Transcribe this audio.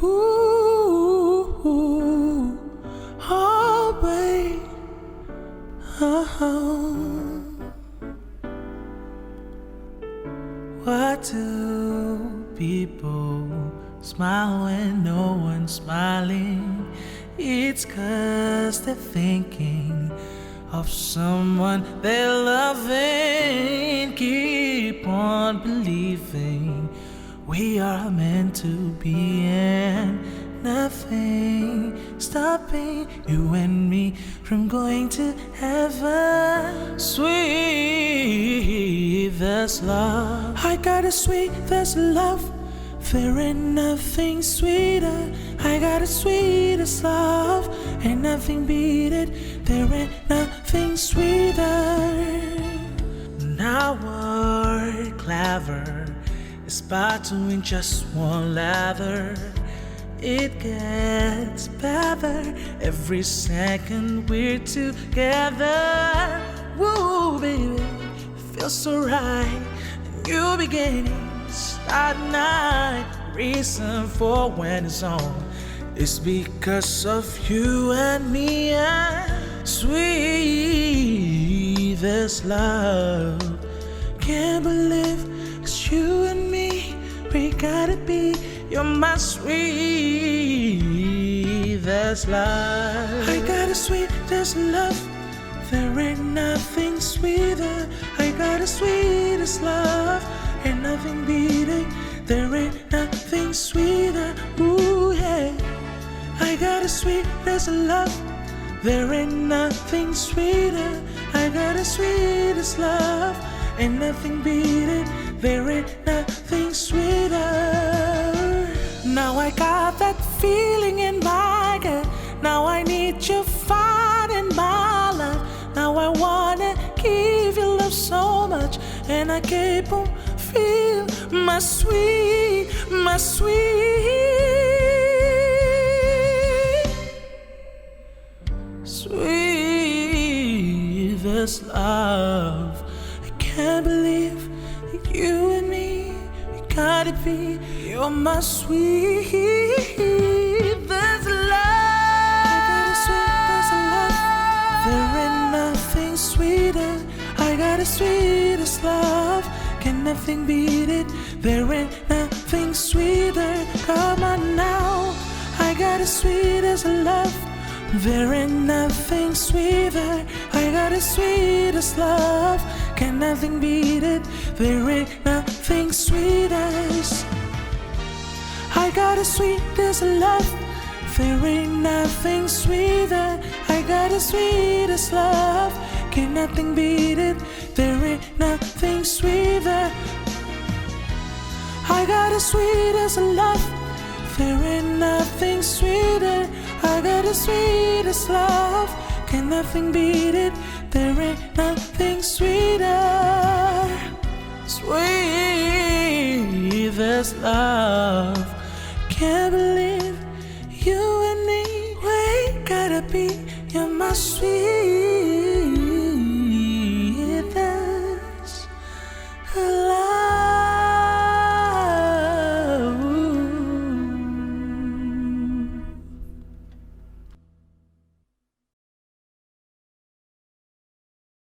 Ooh, oh, babe. Oh. Why do people smile when no one's smiling? It's 'cause they're thinking of someone they're loving. Keep on believing we are meant to be, and nothing stopping you and me from going to heaven. Sweetest love, I got a sweetest love. There ain't nothing sweeter. I got a sweetest love, ain't nothing beat it. There ain't nothing sweeter. Now we're clever, it's about to in just one lather. It gets better every second we're together. Woo, baby, feels so right. New beginnings start night. Reason for when it's on is because of you and me. And sweetest love, can't believe it's you and me. We gotta be. You're my sweetest love. I got a sweetest love. There ain't nothing sweeter. I got a sweetest love, ain't nothing beat it. There ain't nothing sweeter. Ooh, yeah. I got a sweetest love. There ain't nothing sweeter. I got a sweetest love, ain't nothing beat it. There ain't nothing sweeter. Now I got that feeling in my gut. Now I need you find in my life. Now I wanna give you love so much, and I keep on feel my sweet, my sweetest love. I can't believe that you and me, we gotta be. You're my sweetest love. I got a sweetest love. There ain't nothing sweeter. I got a sweetest love, can nothing beat it. There ain't nothing sweeter. Come on now, I got a sweetest love. There ain't nothing sweeter. I got a sweetest love, can nothing beat it. There ain't nothing sweetest. I got a sweetest love. There ain't nothing sweeter. I got a sweetest love, can nothing beat it. There ain't nothing sweeter. I got a sweetest love. There ain't nothing sweeter. I got a sweetest love, can nothing beat it. There ain't nothing sweeter.